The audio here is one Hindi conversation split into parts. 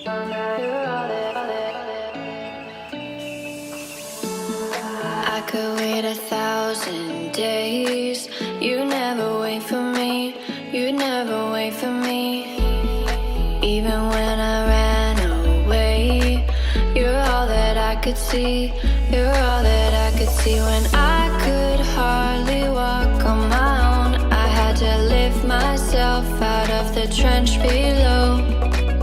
I could wait 1,000 days. You never wait for me. You never wait for me. Even when I ran away, you're all that I could see. You're all that I could see. When I could hardly walk on my own, I had to lift myself out of the trench below.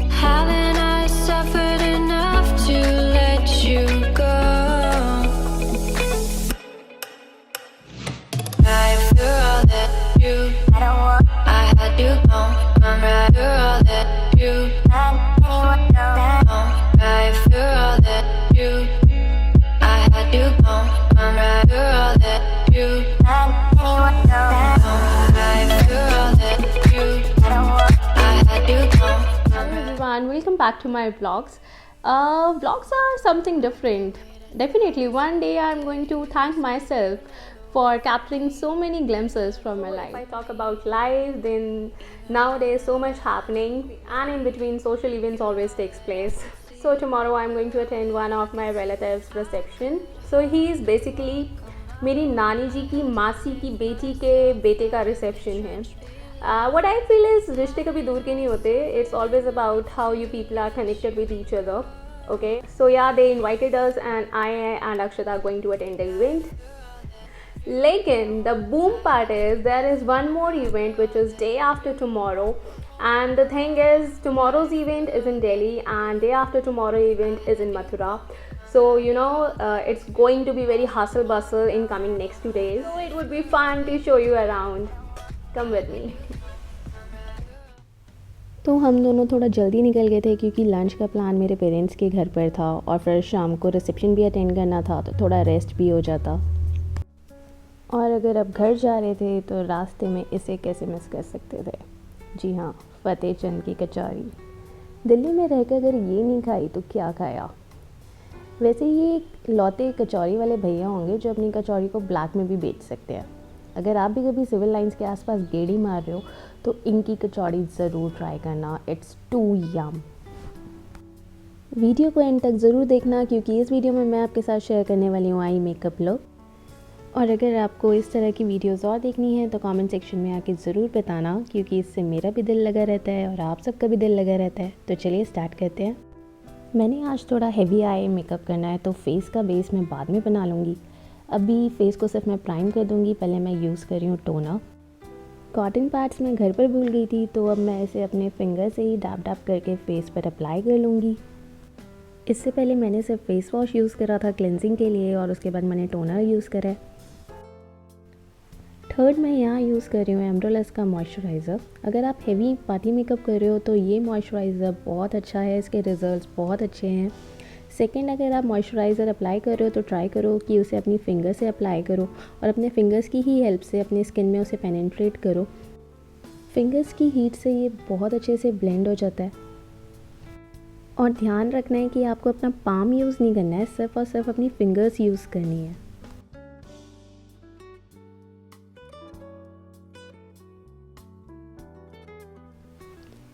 Haven't I suffered enough to let you go? You're all that you, I had to go. I'm right. You're all that you, right. You're all that you, I had to go. I'm right. You're all that you, right. You're all that you, I had to go. Hello everyone, welcome back to my vlogs. Vlogs are something different. Definitely one day I'm going to thank myself for capturing so many glimpses from my life. If I talk about life, then nowadays so much happening, and in between social events always takes place. So tomorrow I'm going to attend one of my relatives' reception. So he is basically मेरी नानी जी की मासी की बेटी के बेटे का रिसेप्शन है. What I feel is रिश्ते कभी दूर के नहीं होते. It's always about how you people are connected with each other. Okay, so yeah, they invited us and I and Akshata are going to attend the event. Lekin the boom part is there is one more event which is day after tomorrow, and the thing is tomorrow's event is in Delhi and day after tomorrow event is in Mathura. So it's going to be very hustle bustle in coming next 2 days. So it would be fun to show you around. Come with me. तो हम दोनों थोड़ा जल्दी निकल गए थे क्योंकि लंच का प्लान मेरे पेरेंट्स के घर पर था और फिर शाम को रिसेप्शन भी अटेंड करना था, तो थोड़ा रेस्ट भी हो जाता. और अगर अब घर जा रहे थे तो रास्ते में इसे कैसे मिस कर सकते थे. जी हाँ, फतेह चंद की कचौरी. दिल्ली में रहकर अगर ये नहीं खाई तो क्या खाया. वैसे ये लौते कचौरी वाले भैया होंगे जो अपनी कचौरी को ब्लैक में भी बेच सकते हैं. अगर आप भी कभी सिविल लाइंस के आसपास गेड़ी मार रहे हो तो इनकी कचौड़ी ज़रूर ट्राई करना. It's too yum. वीडियो को एंड तक ज़रूर देखना क्योंकि इस वीडियो में मैं आपके साथ शेयर करने वाली हूँ आई मेकअप लुक. और अगर आपको इस तरह की वीडियोस और देखनी है तो कमेंट सेक्शन में आके ज़रूर बताना क्योंकि इससे मेरा भी दिल लगा रहता है और आप सबका भी दिल लगा रहता है. तो चलिए स्टार्ट करते हैं. मैंने आज थोड़ा हेवी आई मेकअप करना है तो फेस का बेस मैं बाद में बना लूँगी. अभी फेस को सिर्फ मैं प्राइम कर दूँगी. पहले मैं यूज़ कर रही हूँ टोनर. कॉटन पैड्स मैं घर पर भूल गई थी तो अब मैं इसे अपने फिंगर से ही डैप डैप करके फेस पर अप्लाई कर लूँगी. इससे पहले मैंने सिर्फ फेस वॉश यूज़ करा था क्लेंजिंग के लिए और उसके बाद मैंने टोनर यूज़ करा है. थर्ड मैं यहाँ यूज़ कर रही हूँ एम्ब्रोलस का मॉइस्चराइज़र. अगर आप हेवी पार्टी मेकअप कर रहे हो तो ये मॉइस्चराइज़र बहुत अच्छा है, इसके रिजल्ट्स बहुत अच्छे हैं. सेकंड, अगर आप मॉइस्चराइज़र अप्लाई कर रहे हो तो ट्राई करो कि उसे अपनी फिंगर से अप्लाई करो और अपने फिंगर्स की ही हेल्प से अपने स्किन में उसे पेनिट्रेट करो. फिंगर्स की हीट से ये बहुत अच्छे से ब्लेंड हो जाता है. और ध्यान रखना है कि आपको अपना पाम यूज़ नहीं करना है, सिर्फ और सिर्फ अपनी फिंगर्स यूज़ करनी है.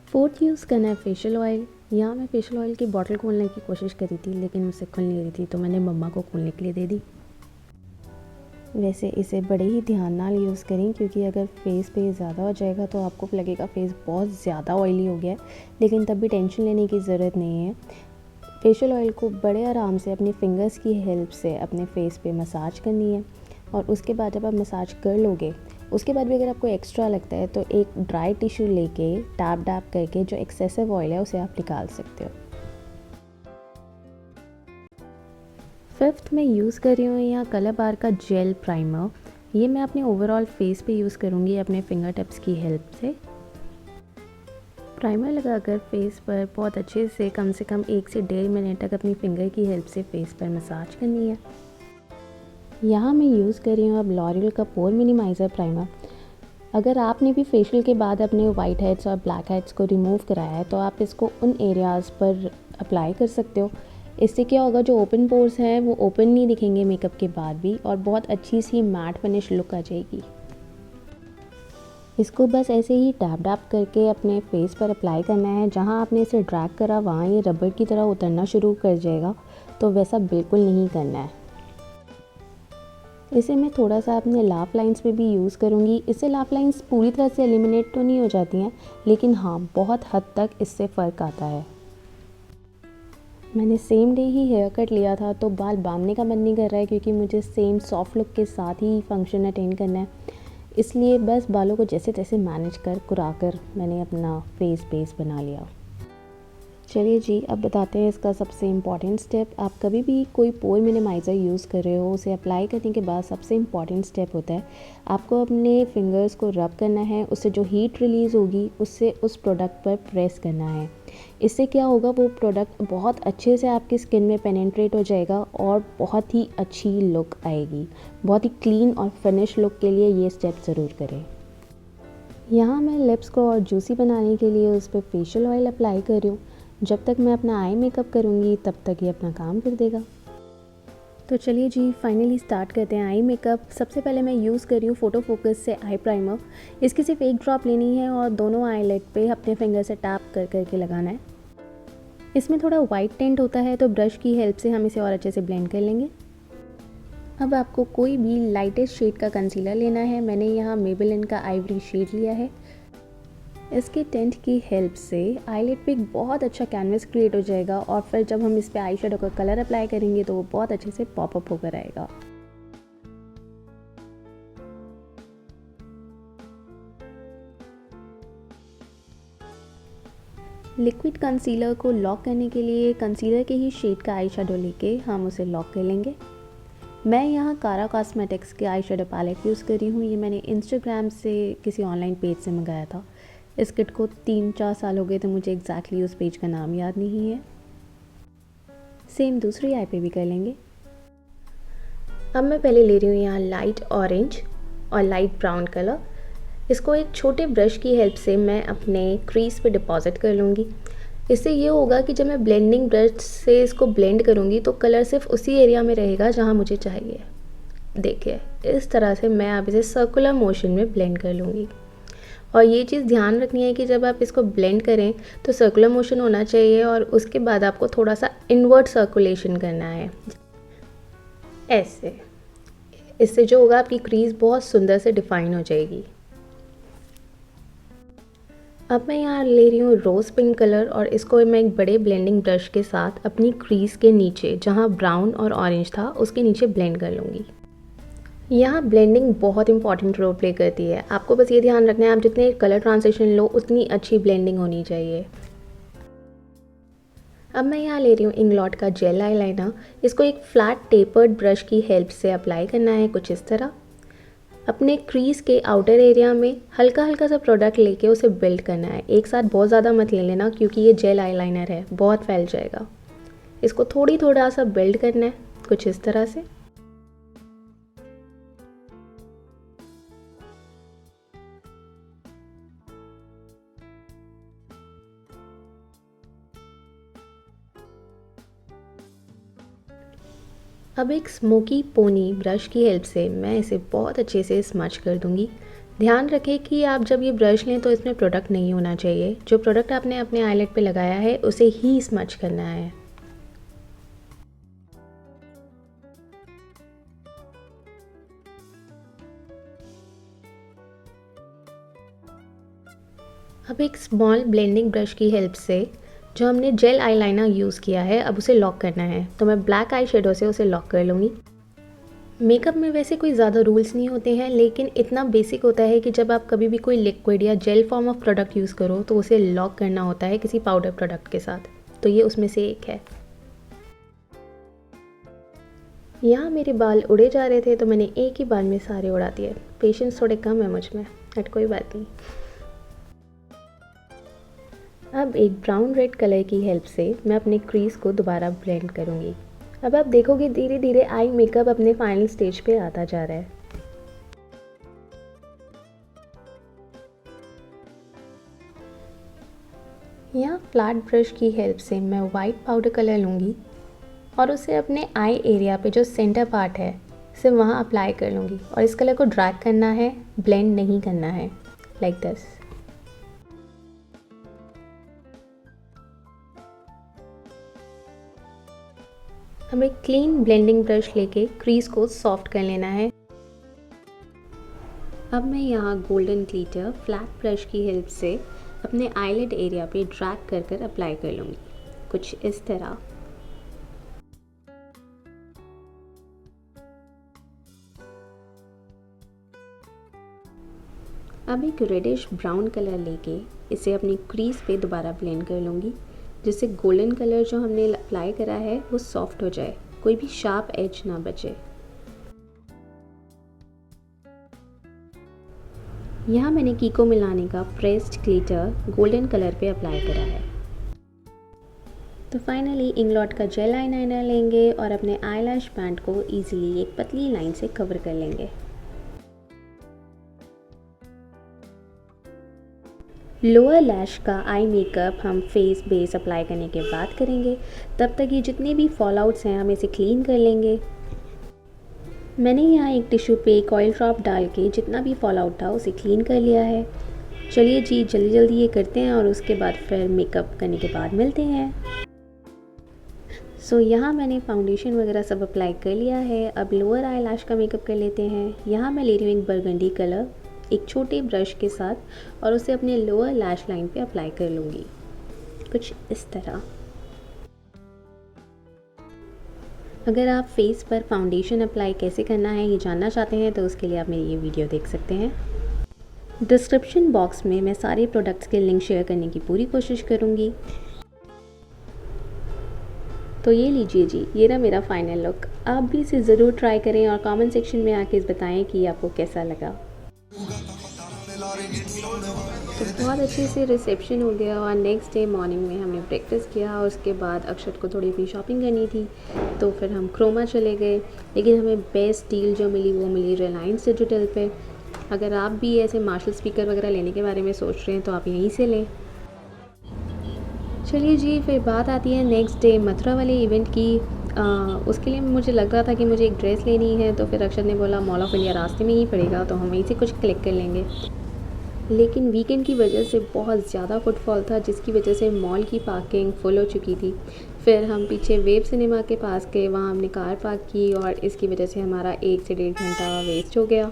फोर्थ यूज़ करना है फेशियल ऑयल. यहाँ मैं फेशियल ऑयल की बॉटल खोलने की कोशिश करी थी लेकिन मुझसे खुल नहीं रही थी तो मैंने मम्मा को खोलने के लिए दे दी. वैसे इसे बड़े ही ध्यान नाल यूज़ करें क्योंकि अगर फेस पे ज़्यादा हो जाएगा तो आपको लगेगा फेस बहुत ज़्यादा ऑयली हो गया है, लेकिन तब भी टेंशन लेने की ज़रूरत नहीं है. फेशियल ऑयल को बड़े आराम से अपने फिंगर्स की हेल्प से अपने फेस पे मसाज करनी है और उसके बाद जब आप मसाज कर लोगे उसके बाद भी अगर आपको एक्स्ट्रा लगता है तो एक ड्राई टिश्यू लेके टैप डैप करके जो एक्सेसिव ऑयल है उसे आप निकाल सकते हो. फिफ्थ मैं यूज़ कर रही हूँ यहाँ कलर बार का जेल प्राइमर. ये मैं अपने ओवरऑल फेस पे यूज़ करूँगी अपने फिंगर टिप्स की हेल्प से. प्राइमर लगाकर फेस पर बहुत अच्छे से कम 1 से 1.5 मिनट तक अपनी फिंगर की हेल्प से फेस पर मसाज करनी है. यहाँ मैं यूज़ कर रही हूँ अब लॉरियल का पोर मिनिमाइज़र प्राइमर. अगर आपने भी फेशियल के बाद अपने वाइट हेड्स और ब्लैक हेड्स को रिमूव कराया है तो आप इसको उन एरियाज़ पर अप्लाई कर सकते हो. इससे क्या होगा, जो ओपन पोर्स हैं वो ओपन नहीं दिखेंगे मेकअप के बाद भी और बहुत अच्छी सी मैट फिनिश लुक आ जाएगी. इसको बस ऐसे ही टैप टैप करके अपने फेस पर अप्लाई करना है। जहाँ आपने इसे ड्रैग करा वहाँ ये रबड़ की तरह उतरना शुरू कर जाएगा, तो वैसा बिल्कुल नहीं करना है। इसे मैं थोड़ा सा अपने लाफ लाइंस पे भी यूज़ करूँगी। इससे लाफ लाइंस पूरी तरह से एलिमिनेट तो नहीं हो जाती हैं, लेकिन हाँ बहुत हद तक इससे फ़र्क आता है। मैंने सेम डे ही हेयर कट लिया था, तो बाल बांधने का मन नहीं कर रहा है, क्योंकि मुझे सेम सॉफ्ट लुक के साथ ही फंक्शन अटेंड करना है। इसलिए बस बालों को जैसे तैसे मैनेज कर कुरा कर मैंने अपना फेस बेस बना लिया। चलिए जी, अब बताते हैं इसका सबसे इम्पॉर्टेंट स्टेप। आप कभी भी कोई पोर मिनिमाइज़र यूज़ कर रहे हो, उसे अप्लाई करने के बाद सबसे इम्पॉर्टेंट स्टेप होता है आपको अपने फिंगर्स को रब करना है। उससे जो हीट रिलीज़ होगी उससे उस प्रोडक्ट पर प्रेस करना है। इससे क्या होगा, वो प्रोडक्ट बहुत अच्छे से आपकी स्किन में पेनिट्रेट हो जाएगा और बहुत ही अच्छी लुक आएगी। बहुत ही क्लीन और फिनिश लुक के लिए ये स्टेप ज़रूर करें। यहाँ मैं लिप्स को और जूसी बनाने के लिए उस पर फेशियल ऑयल अप्लाई कर रही हूँ। जब तक मैं अपना आई मेकअप करूँगी तब तक ये अपना काम कर देगा। तो चलिए जी, फाइनली स्टार्ट करते हैं आई मेकअप। सबसे पहले मैं यूज़ कर रही हूँ फ़ोटो फोकस से आई प्राइमर। इसकी सिर्फ एक ड्रॉप लेनी है और दोनों आईलेट पे अपने फिंगर से टैप कर करके लगाना है। इसमें थोड़ा वाइट टेंट होता है, तो ब्रश की हेल्प से हम इसे और अच्छे से ब्लेंड कर लेंगे। अब आपको कोई भी लाइटेस्ट शेड का कंसीलर लेना है। मैंने यहाँ मेबेलिन का आइवरी शेड लिया है। इसके टेंट की हेल्प से आईलेट पे एक बहुत अच्छा कैनवस क्रिएट हो जाएगा और फिर जब हम इस पे आई शेडो का कलर अप्लाई करेंगे तो वो बहुत अच्छे से पॉपअप होकर आएगा। लिक्विड कंसीलर को लॉक करने के लिए कंसीलर के ही शेड का आई शेडो लेके हम उसे लॉक कर लेंगे। मैं यहाँ कारा कॉस्मेटिक्स के आई शेडो पैलेट यूज़ कर रही हूँ। ये मैंने इंस्टाग्राम से किसी ऑनलाइन पेज से मंगाया था। इस किट को 3-4 साल हो गए थे, मुझे एग्जैक्टली उस पेज का नाम याद नहीं है। सेम दूसरी आई पे भी कर लेंगे। अब मैं पहले ले रही हूँ यहाँ लाइट ऑरेंज और लाइट ब्राउन कलर। इसको एक छोटे ब्रश की हेल्प से मैं अपने क्रीज पे डिपॉजिट कर लूँगी। इससे ये होगा कि जब मैं ब्लेंडिंग ब्रश से इसको ब्लेंड करूँगी तो कलर सिर्फ उसी एरिया में रहेगा जहाँ मुझे चाहिए। देखिए, इस तरह से मैं अब इसे सर्कुलर मोशन में ब्लेंड कर लूँगी। और ये चीज़ ध्यान रखनी है कि जब आप इसको ब्लेंड करें तो सर्कुलर मोशन होना चाहिए और उसके बाद आपको थोड़ा सा इनवर्ट सर्कुलेशन करना है, ऐसे। इससे जो होगा आपकी क्रीज बहुत सुंदर से डिफाइन हो जाएगी। अब मैं यहाँ ले रही हूँ रोज़ पिंक कलर और इसको मैं एक बड़े ब्लेंडिंग ब्रश के साथ अपनी क्रीज के नीचे, जहाँ ब्राउन और ऑरेंज था, उसके नीचे ब्लेंड कर लूँगी। यहाँ ब्लेंडिंग बहुत इंपॉर्टेंट रोल प्ले करती है। आपको बस ये ध्यान रखना है आप जितने कलर ट्रांजिशन लो उतनी अच्छी ब्लेंडिंग होनी चाहिए। अब मैं यहाँ ले रही हूँ इंग्लॉट का जेल आईलाइनर। इसको एक फ्लैट टेपर्ड ब्रश की हेल्प से अप्लाई करना है, कुछ इस तरह। अपने क्रीज के आउटर एरिया में हल्का हल्का सा प्रोडक्ट लेके उसे बिल्ड करना है। एक साथ बहुत ज़्यादा मत ले लेना, क्योंकि ये जेल आईलाइनर है, बहुत फैल जाएगा। इसको थोड़ा सा बिल्ड करना है, कुछ इस तरह से। अब एक स्मोकी पोनी ब्रश की हेल्प से मैं इसे बहुत अच्छे से स्मच कर दूंगी। ध्यान रखें कि आप जब ये ब्रश लें तो इसमें प्रोडक्ट नहीं होना चाहिए। जो प्रोडक्ट आपने अपने आईलेट पे लगाया है उसे ही स्मच करना है। अब एक स्मॉल ब्लेंडिंग ब्रश की हेल्प से जो हमने जेल आईलाइनर यूज़ किया है, अब उसे लॉक करना है। तो मैं ब्लैक आई शेडो से उसे लॉक कर लूँगी। मेकअप में वैसे कोई ज़्यादा रूल्स नहीं होते हैं, लेकिन इतना बेसिक होता है कि जब आप कभी भी कोई लिक्विड या jail form of product use करो तो उसे लॉक करना होता है किसी पाउडर प्रोडक्ट के साथ। तो ये उसमें से एक है। यहाँ मेरे बाल उड़े जा रहे थे तो मैंने एक ही बार में सारे उड़ा दिए। पेशेंस थोड़े कम है मुझ में, बट कोई बात नहीं। अब एक ब्राउन रेड कलर की हेल्प से मैं अपने क्रीज को दोबारा ब्लेंड करूँगी। अब आप देखोगे धीरे धीरे आई मेकअप अपने फाइनल स्टेज पे आता जा रहा है। यहाँ फ्लैट ब्रश की हेल्प से मैं वाइट पाउडर कलर लूँगी और उसे अपने आई एरिया पे जो सेंटर पार्ट है सिर्फ वहाँ अप्लाई कर लूँगी। और इस कलर को ड्रैग करना है, ब्लेंड नहीं करना है। like this. अब एक क्लीन ब्लेंडिंग ब्रश लेके क्रीज को सॉफ्ट कर लेना है। अब मैं यहाँ गोल्डन ग्लिटर फ्लैट ब्रश की हेल्प से अपने आईलिड एरिया पे ड्रैग कर कर अप्लाई कर लूँगी, कुछ इस तरह। अब एक रेडिश ब्राउन कलर लेके इसे अपनी क्रीज पे दोबारा ब्लेंड कर लूँगी, जिससे गोल्डन कलर जो हमने अप्लाई करा है वो सॉफ्ट हो जाए, कोई भी शार्प एज ना बचे। यहाँ मैंने कीको मिलाने का प्रेस्ड ग्लिटर गोल्डन कलर पे अप्लाई करा है। तो फाइनली इंग्लॉट का जेल आईलाइनर लेंगे और अपने आईलैश बैंड को इजीली एक पतली लाइन से कवर कर लेंगे। लोअर लैश का आई मेकअप हम फेस बेस अप्लाई करने के बाद करेंगे। तब तक ये जितने भी फॉल आउट्स हैं हम इसे क्लीन कर लेंगे। मैंने यहाँ एक टिश्यू पे एक ऑयल ड्रॉप डाल के जितना भी फॉल आउट था उसे क्लीन कर लिया है। चलिए जी जल्दी जल्दी ये करते हैं और उसके बाद फिर मेकअप करने के बाद मिलते हैं। सो यहाँ मैंने फाउंडेशन वगैरह सब अप्लाई कर लिया है। अब लोअर आई लैश का मेकअप कर लेते हैं। यहाँ मैं ले रही हूँ एक बरगंडी कलर एक छोटे ब्रश के साथ और उसे अपने लोअर लैश लाइन पे अप्लाई कर लूँगी, कुछ इस तरह। अगर आप फेस पर फाउंडेशन अप्लाई कैसे करना है ये जानना चाहते हैं तो उसके लिए आप मेरी ये वीडियो देख सकते हैं। डिस्क्रिप्शन बॉक्स में मैं सारे प्रोडक्ट्स के लिंक शेयर करने की पूरी कोशिश करूँगी। तो ये लीजिए जी, ये रहा मेरा फाइनल लुक। आप भी इसे ज़रूर ट्राई करें और कमेंट सेक्शन में आके बताएं कि आपको कैसा लगा। तो बहुत अच्छे से रिसेप्शन हो गया और नेक्स्ट डे मॉर्निंग में हमने ब्रेकफास्ट किया और उसके बाद अक्षत को थोड़ी अपनी शॉपिंग करनी थी तो फिर हम क्रोमा चले गए। लेकिन हमें बेस्ट डील जो मिली वो मिली रिलायंस डिजिटल पे। अगर आप भी ऐसे मार्शल स्पीकर वगैरह लेने के बारे में सोच रहे हैं तो आप यहीं से लें। चलिए जी, फिर बात आती है नेक्स्ट डे मथुरा वाले इवेंट की। उसके लिए मुझे लग रहा था कि मुझे एक ड्रेस लेनी है तो फिर अक्षत ने बोला मॉल ऑफ इंडिया रास्ते में ही पड़ेगा तो हम वहीं से कुछ कलेक्ट कर लेंगे। लेकिन वीकेंड की वजह से बहुत ज़्यादा फुटफॉल था जिसकी वजह से मॉल की पार्किंग फुल हो चुकी थी। फिर हम पीछे वेब सिनेमा के पास गए, वहाँ हमने कार पार्क की और इसकी वजह से हमारा 1 से 1.5 घंटा वेस्ट हो गया।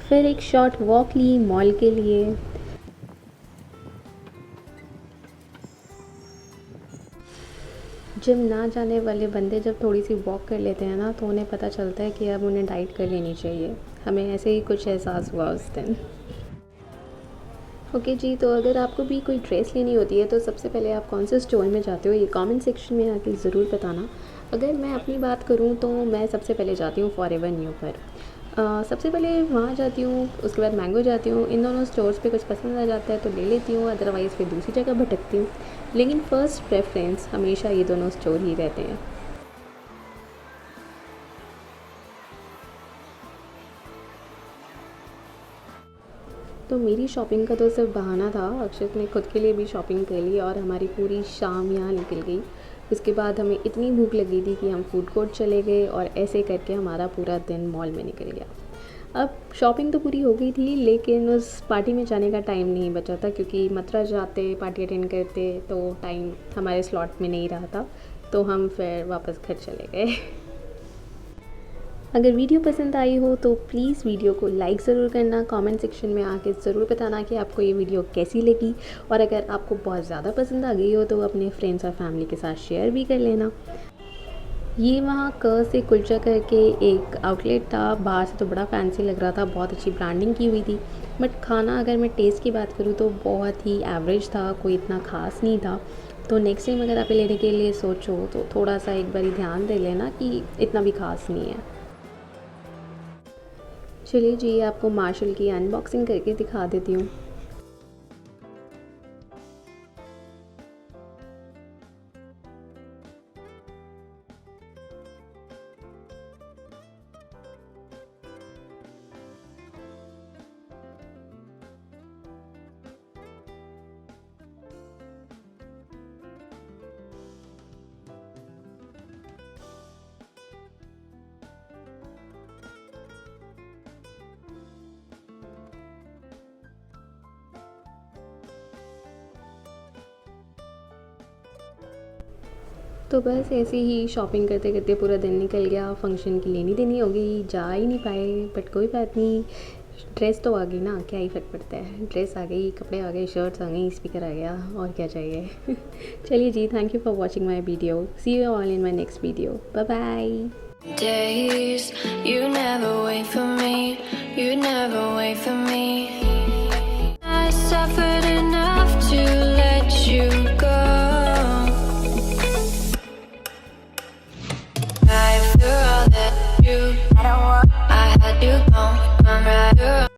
फिर एक शॉर्ट वॉक ली मॉल के लिए। जिम ना जाने वाले बंदे जब थोड़ी सी वॉक कर लेते हैं ना तो उन्हें पता चलता है कि अब उन्हें डाइट कर लेनी चाहिए। हमें ऐसे ही कुछ एहसास हुआ उस दिन। ओके जी, तो अगर आपको भी कोई ड्रेस लेनी होती है तो सबसे पहले आप कौन से स्टोर में जाते हो ये कमेंट सेक्शन में आके ज़रूर बताना। अगर मैं अपनी बात करूँ तो मैं सबसे पहले जाती हूँ फॉरएवर न्यू पर। सबसे पहले वहाँ जाती हूँ, उसके बाद मैंगो जाती हूँ। इन दोनों स्टोर्स पे कुछ पसंद आ जाता है तो ले लेती हूँ, अदरवाइज़ फिर दूसरी जगह भटकती हूँ। लेकिन फ़र्स्ट प्रेफरेंस हमेशा ये दोनों स्टोर ही रहते हैं। तो मेरी शॉपिंग का तो सिर्फ बहाना था। अक्षत ने खुद के लिए भी शॉपिंग कर ली और हमारी पूरी शाम यहाँ निकल गई। उसके बाद हमें इतनी भूख लगी थी कि हम फूड कोर्ट चले गए और ऐसे करके हमारा पूरा दिन मॉल में निकल गया। अब शॉपिंग तो पूरी हो गई थी लेकिन उस पार्टी में जाने का टाइम नहीं बचा था क्योंकि मथुरा जाते पार्टी अटेंड करते तो टाइम हमारे स्लॉट में नहीं रहा था, तो हम फिर वापस घर चले गए। अगर वीडियो पसंद आई हो तो प्लीज़ वीडियो को लाइक ज़रूर करना, कमेंट सेक्शन में आके ज़रूर बताना कि आपको ये वीडियो कैसी लगी। और अगर आपको बहुत ज़्यादा पसंद आ गई हो तो अपने फ्रेंड्स और फैमिली के साथ शेयर भी कर लेना। ये वहाँ क से कुलचा करके एक आउटलेट था, बाहर से तो बड़ा फैंसी लग रहा था, बहुत अच्छी ब्रांडिंग की हुई थी। बट खाना अगर मैं टेस्ट की बात करूँ तो बहुत ही एवरेज था, कोई इतना ख़ास नहीं था। तो नेक्स्ट टाइम अगर आप लेने के लिए सोचो तो थोड़ा सा एक बार ध्यान दे लेना कि इतना भी ख़ास नहीं है। चलिए जी, आपको मार्शल की अनबॉक्सिंग करके दिखा देती हूँ। तो बस ऐसे ही शॉपिंग करते करते पूरा दिन निकल गया। फंक्शन की लेनी देनी हो गई, जा ही नहीं पाए, बट कोई बात नहीं, ड्रेस तो आ गई ना, क्या ही फ़र्क पड़ता है। ड्रेस आ गई, कपड़े आ गए, शर्ट्स आ गई, स्पीकर आ गया, और क्या चाहिए। चलिए जी, thank you for watching my video. See you all in my next video. Bye bye. Days, you never wait for me, you never wait for me. I suffered enough to